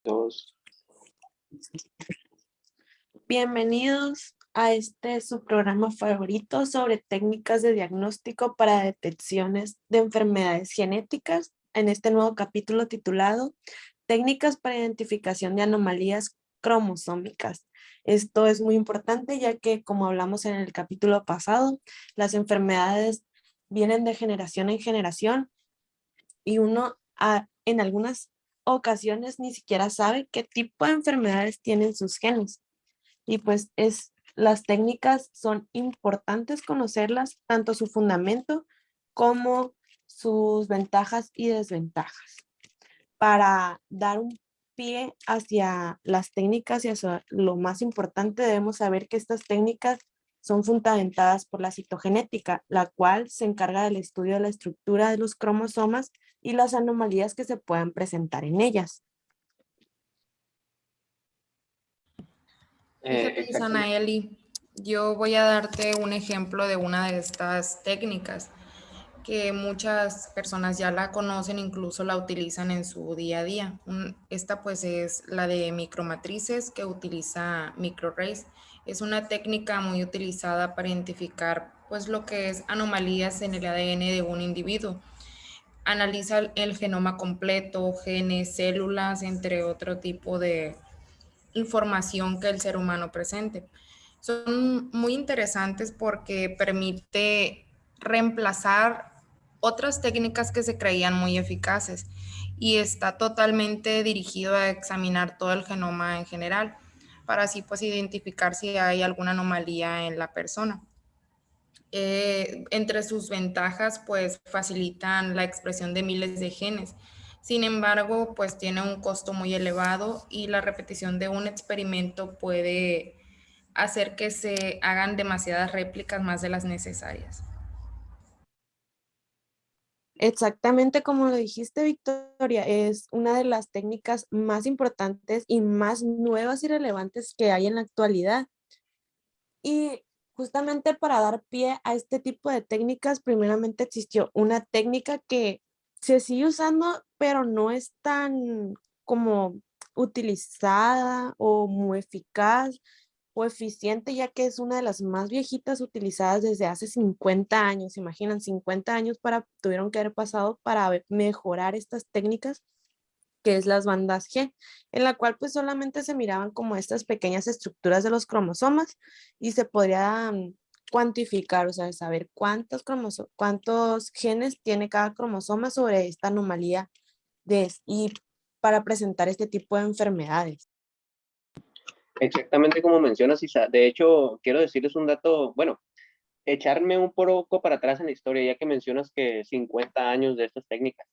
Dos. Bienvenidos a su programa favorito sobre técnicas de diagnóstico para detecciones de enfermedades genéticas, en este nuevo capítulo titulado Técnicas para identificación de anomalías cromosómicas. Esto es muy importante ya que, como hablamos en el capítulo pasado, las enfermedades vienen de generación en generación y uno en algunas ocasiones ni siquiera sabe qué tipo de enfermedades tienen sus genes. Y pues las técnicas son importantes conocerlas, tanto su fundamento como sus ventajas y desventajas. Para dar un pie hacia las técnicas y hacia lo más importante, debemos saber que estas técnicas son fundamentadas por la citogenética, la cual se encarga del estudio de la estructura de los cromosomas y las anomalías que se puedan presentar en ellas. Fíjate, Exactamente. Sanaeli, yo voy a darte un ejemplo de una de estas técnicas que muchas personas ya la conocen, incluso la utilizan en su día a día. Esta pues es la de micromatrices que utiliza MicroRace. Es una técnica muy utilizada para identificar pues lo que es anomalías en el ADN de un individuo. Analiza el genoma completo, genes, células, entre otro tipo de información que el ser humano presente. Son muy interesantes porque permite reemplazar otras técnicas que se creían muy eficaces y está totalmente dirigido a examinar todo el genoma en general para así pues identificar si hay alguna anomalía en la persona. Entre sus ventajas, pues facilitan la expresión de miles de genes. Sin embargo, pues tiene un costo muy elevado y la repetición de un experimento puede hacer que se hagan demasiadas réplicas más de las necesarias. Exactamente como lo dijiste, Victoria, es una de las técnicas más importantes y más nuevas y relevantes que hay en la actualidad. Y justamente para dar pie a este tipo de técnicas, primeramente existió una técnica que se sigue usando, pero no es tan como utilizada o muy eficaz o eficiente, ya que es una de las más viejitas utilizadas desde hace 50 años. Imaginan, 50 años tuvieron que haber pasado para mejorar estas técnicas, que es las bandas G, en la cual pues solamente se miraban como estas pequeñas estructuras de los cromosomas y se podría cuantificar, o sea, saber cuántos genes tiene cada cromosoma sobre esta anomalía y para presentar este tipo de enfermedades. Exactamente como mencionas, Isa. De hecho, quiero decirles un dato, bueno, echarme un poco para atrás en la historia, ya que mencionas que 50 años de estas técnicas,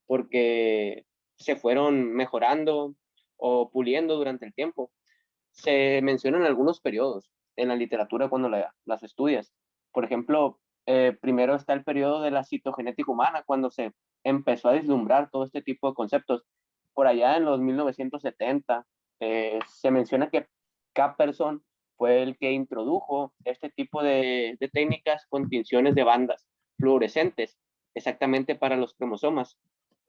porque se fueron mejorando o puliendo durante el tiempo. Se mencionan algunos periodos en la literatura cuando las estudias. Por ejemplo, primero está el periodo de la citogenética humana, cuando se empezó a vislumbrar todo este tipo de conceptos. Por allá en los 1970, se menciona que Capperson fue el que introdujo este tipo de técnicas con tinciones de bandas fluorescentes, exactamente para los cromosomas,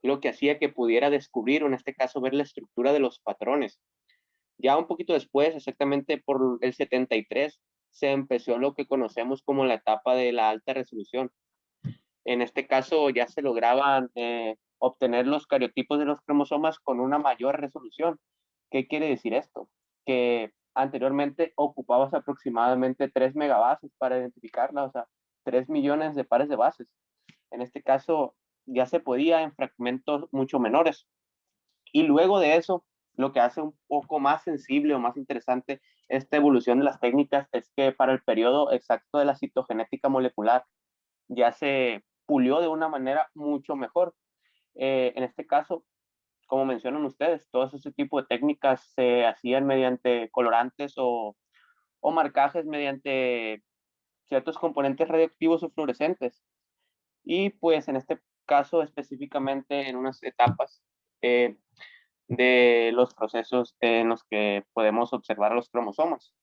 lo que hacía que pudiera descubrir, o en este caso ver la estructura de los patrones. Ya un poquito después, exactamente por el 73, se empezó lo que conocemos como la etapa de la alta resolución. En este caso ya se lograban obtener los cariotipos de los cromosomas con una mayor resolución. ¿Qué quiere decir esto? Que anteriormente ocupabas aproximadamente 3 megabases para identificarla, o sea, 3 millones de pares de bases. En este caso ya se podía en fragmentos mucho menores. Y luego de eso, lo que hace un poco más sensible o más interesante esta evolución de las técnicas es que para el periodo exacto de la citogenética molecular ya se pulió de una manera mucho mejor. En este caso, como mencionan ustedes, todos ese tipo de técnicas se hacían mediante colorantes o marcajes mediante ciertos componentes radioactivos o fluorescentes. Y pues en este caso específicamente en unas etapas eh, de los procesos en los que podemos observar los cromosomas.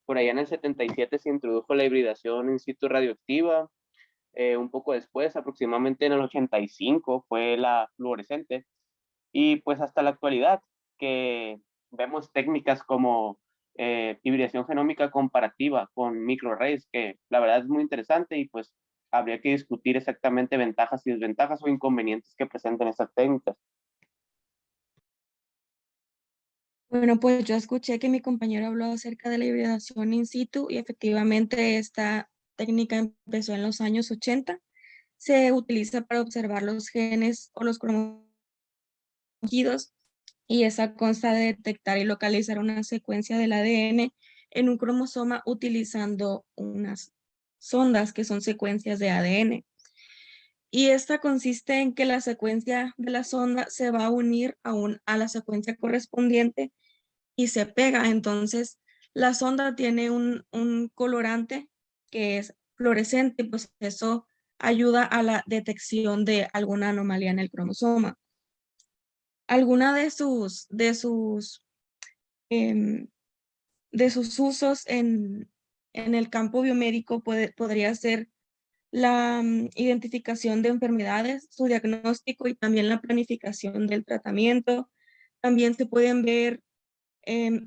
Por allá en el 77 se introdujo la hibridación in situ radioactiva, un poco después, aproximadamente en el 85, fue la fluorescente, y pues hasta la actualidad, que vemos técnicas como hibridación genómica comparativa con microarrays, que la verdad es muy interesante y pues habría que discutir exactamente ventajas y desventajas o inconvenientes que presentan estas técnicas. Bueno, pues yo escuché que mi compañero habló acerca de la hibridación in situ y efectivamente esta técnica empezó en los años 80. Se utiliza para observar los genes o los cromosomos y esa consta de detectar y localizar una secuencia del ADN en un cromosoma utilizando unas sondas que son secuencias de ADN. Y esta consiste en que la secuencia de la sonda se va a unir a la secuencia correspondiente y se pega. Entonces, la sonda tiene un colorante que es fluorescente, pues eso ayuda a la detección de alguna anomalía en el cromosoma. Alguna em, de sus usos en el campo biomédico podría ser la identificación de enfermedades, su diagnóstico y también la planificación del tratamiento. También se pueden ver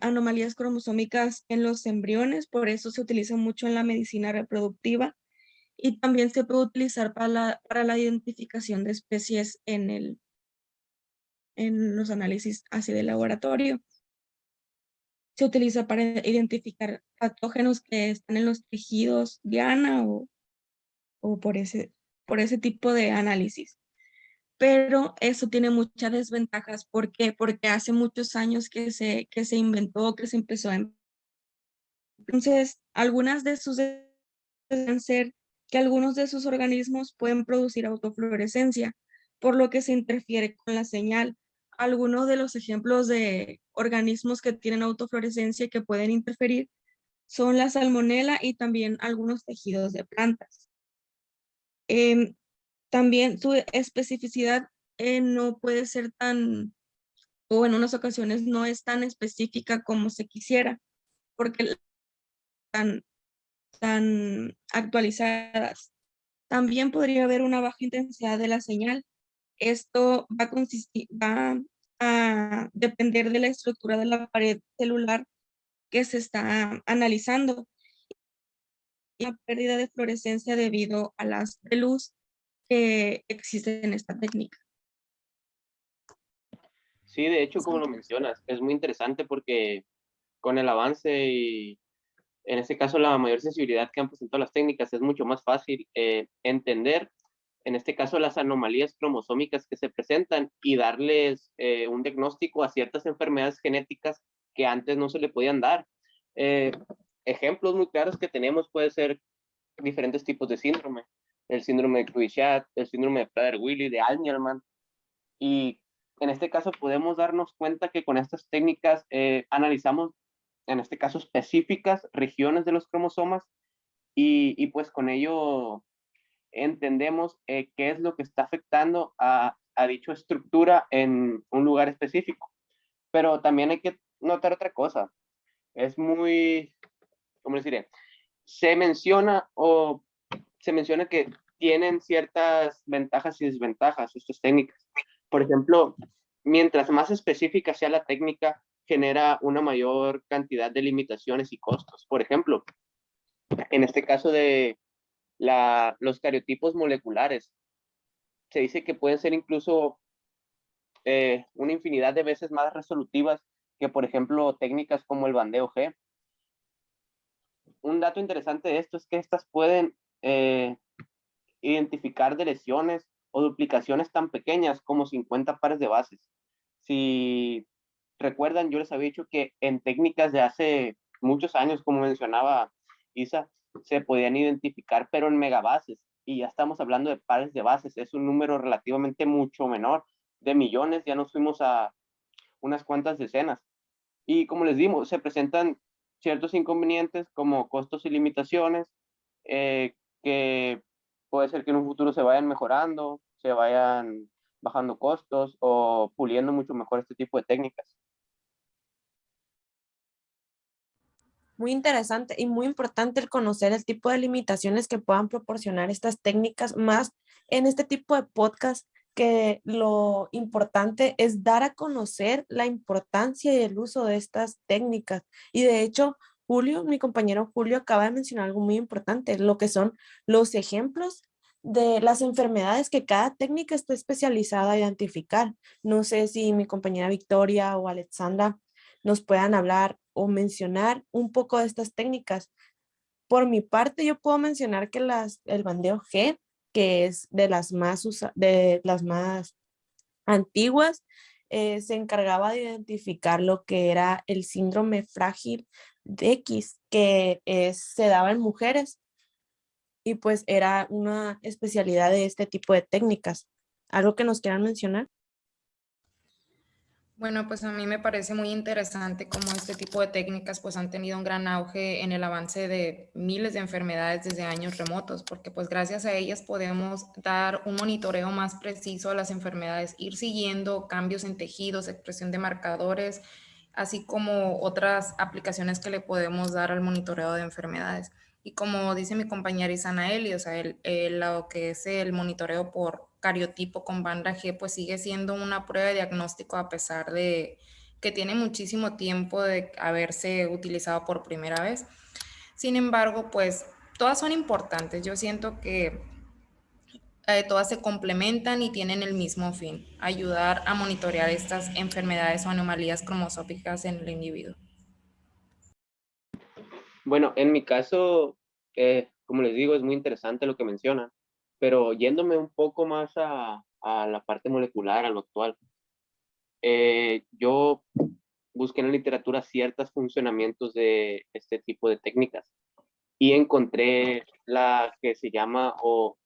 anomalías cromosómicas en los embriones, por eso se utiliza mucho en la medicina reproductiva y también se puede utilizar para la identificación de especies en los análisis así de laboratorio. Se utiliza para identificar patógenos que están en los tejidos diana o por ese tipo de análisis. Pero eso tiene muchas desventajas. ¿Por qué? Porque hace muchos años que se inventó, que se empezó a. Entonces, algunas de sus pueden ser que algunos de sus organismos pueden producir autofluorescencia, por lo que se interfiere con la señal. Algunos de los ejemplos de organismos que tienen autofluorescencia y que pueden interferir son la salmonela y también algunos tejidos de plantas. También su especificidad no puede ser tan, o en unas ocasiones no es tan específica como se quisiera, porque tan actualizadas. También podría haber una baja intensidad de la señal. Esto va a depender de la estructura de la pared celular que se está analizando. Y la pérdida de fluorescencia debido a las de luz que existen en esta técnica. Sí, de hecho, como lo mencionas, es muy interesante porque con el avance y en este caso la mayor sensibilidad que han presentado las técnicas, es mucho más fácil entender, en este caso, las anomalías cromosómicas que se presentan y darles un diagnóstico a ciertas enfermedades genéticas que antes no se le podían dar. Eh, Ejemplos muy claros que tenemos puede ser diferentes tipos de síndrome, el síndrome de Creutzfeldt, el síndrome de Prader-Willi, de Alzheimer, y en este caso podemos darnos cuenta que con estas técnicas analizamos, en este caso, específicas regiones de los cromosomas y pues con ello entendemos qué es lo que está afectando a dicha estructura en un lugar específico. Pero también hay que notar otra cosa. Es muy, ¿cómo les diré? Se menciona que tienen ciertas ventajas y desventajas estas técnicas. Por ejemplo, mientras más específica sea la técnica, genera una mayor cantidad de limitaciones y costos. Por ejemplo, en este caso de los cariotipos moleculares, se dice que pueden ser incluso una infinidad de veces más resolutivas que, por ejemplo, técnicas como el bandeo G. Un dato interesante de esto es que estas pueden identificar de lesiones o duplicaciones tan pequeñas como 50 pares de bases. Si recuerdan, yo les había dicho que en técnicas de hace muchos años, como mencionaba Isa, se podían identificar, pero en megabases, y ya estamos hablando de pares de bases, es un número relativamente mucho menor, de millones, ya nos fuimos a unas cuantas decenas. Y como les dimos, se presentan ciertos inconvenientes como costos y limitaciones, que puede ser que en un futuro se vayan mejorando, se vayan bajando costos o puliendo mucho mejor este tipo de técnicas. Muy interesante y muy importante el conocer el tipo de limitaciones que puedan proporcionar estas técnicas, más en este tipo de podcast que lo importante es dar a conocer la importancia y el uso de estas técnicas. Y de hecho, Julio, mi compañero Julio, acaba de mencionar algo muy importante, lo que son los ejemplos de las enfermedades que cada técnica está especializada a identificar. No sé si mi compañera Victoria o Alexandra nos puedan hablar o mencionar un poco de estas técnicas. Por mi parte, yo puedo mencionar que el bandeo G, que es de las más antiguas, se encargaba de identificar lo que era el síndrome frágil de X, que se daba en mujeres y pues era una especialidad de este tipo de técnicas. ¿Algo que nos quieran mencionar? Bueno, pues a mí me parece muy interesante cómo este tipo de técnicas pues han tenido un gran auge en el avance de miles de enfermedades desde años remotos, porque pues gracias a ellas podemos dar un monitoreo más preciso a las enfermedades, ir siguiendo cambios en tejidos, expresión de marcadores, así como otras aplicaciones que le podemos dar al monitoreo de enfermedades. Y como dice mi compañera Isanaeli, o sea, lo que es el monitoreo por cariotipo con banda G, pues sigue siendo una prueba de diagnóstico a pesar de que tiene muchísimo tiempo de haberse utilizado por primera vez. Sin embargo, pues todas son importantes. Yo siento que todas se complementan y tienen el mismo fin, ayudar a monitorear estas enfermedades o anomalías cromosómicas en el individuo. Bueno, en mi caso, como les digo, es muy interesante lo que mencionan, pero yéndome un poco más a la parte molecular, a lo actual, yo busqué en la literatura ciertos funcionamientos de este tipo de técnicas y encontré la que se llama, o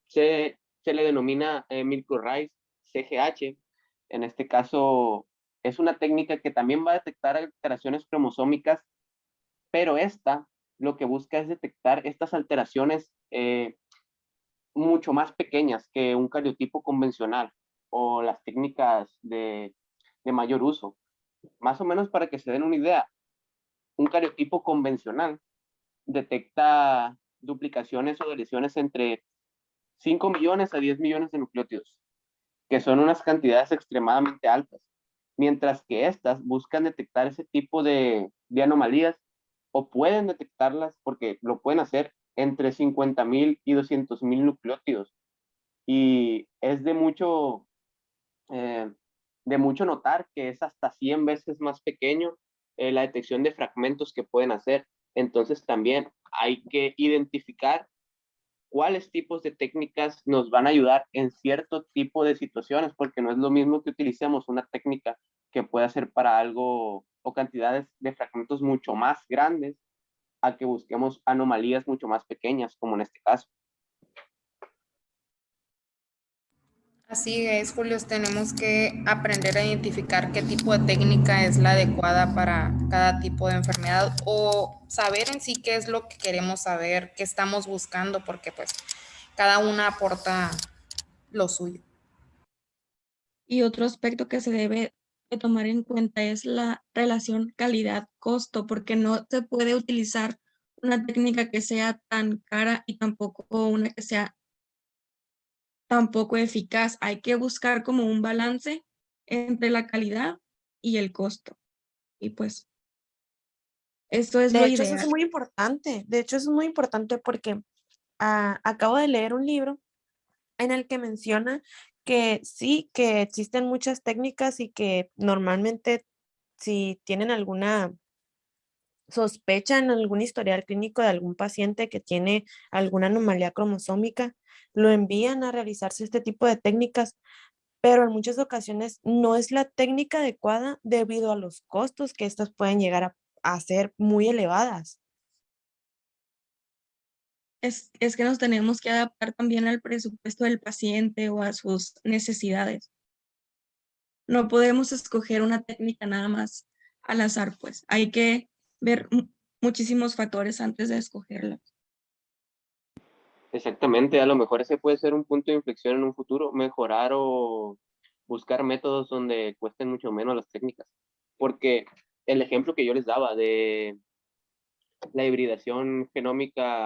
se le denomina Milko Rice CGH. En este caso, es una técnica que también va a detectar alteraciones cromosómicas, pero esta lo que busca es detectar estas alteraciones mucho más pequeñas que un cariotipo convencional o las técnicas de mayor uso. Más o menos para que se den una idea, un cariotipo convencional detecta duplicaciones o deleciones entre 5 millones a 10 millones de nucleótidos, que son unas cantidades extremadamente altas, mientras que estas buscan detectar ese tipo de anomalías o pueden detectarlas porque lo pueden hacer entre 50.000 y 200.000 nucleótidos. Y es eh, de mucho notar que es hasta 100 veces más pequeño la detección de fragmentos que pueden hacer. Entonces también hay que identificar cuáles tipos de técnicas nos van a ayudar en cierto tipo de situaciones, porque no es lo mismo que utilicemos una técnica que pueda ser para algo o cantidades de fragmentos mucho más grandes a que busquemos anomalías mucho más pequeñas, como en este caso. Así es, Julio, tenemos que aprender a identificar qué tipo de técnica es la adecuada para cada tipo de enfermedad o saber en sí qué es lo que queremos saber, qué estamos buscando, porque pues cada una aporta lo suyo. Y otro aspecto que se debe de tomar en cuenta es la relación calidad-costo, porque no se puede utilizar una técnica que sea tan cara y tampoco una que sea tampoco eficaz. Hay que buscar como un balance entre la calidad y el costo. Y pues eso es De lo hecho, eso es ideal. muy importante. De hecho, eso es muy importante porque acabo de leer un libro en el que menciona que sí, que existen muchas técnicas y que normalmente si tienen alguna sospecha en algún historial clínico de algún paciente que tiene alguna anomalía cromosómica, lo envían a realizarse este tipo de técnicas, pero en muchas ocasiones no es la técnica adecuada debido a los costos que estas pueden llegar a ser muy elevadas. Es que nos tenemos que adaptar también al presupuesto del paciente o a sus necesidades. No podemos escoger una técnica nada más al azar, pues. Hay que ver muchísimos factores antes de escogerla. Exactamente, a lo mejor ese puede ser un punto de inflexión en un futuro, mejorar o buscar métodos donde cuesten mucho menos las técnicas. Porque el ejemplo que yo les daba de la hibridación genómica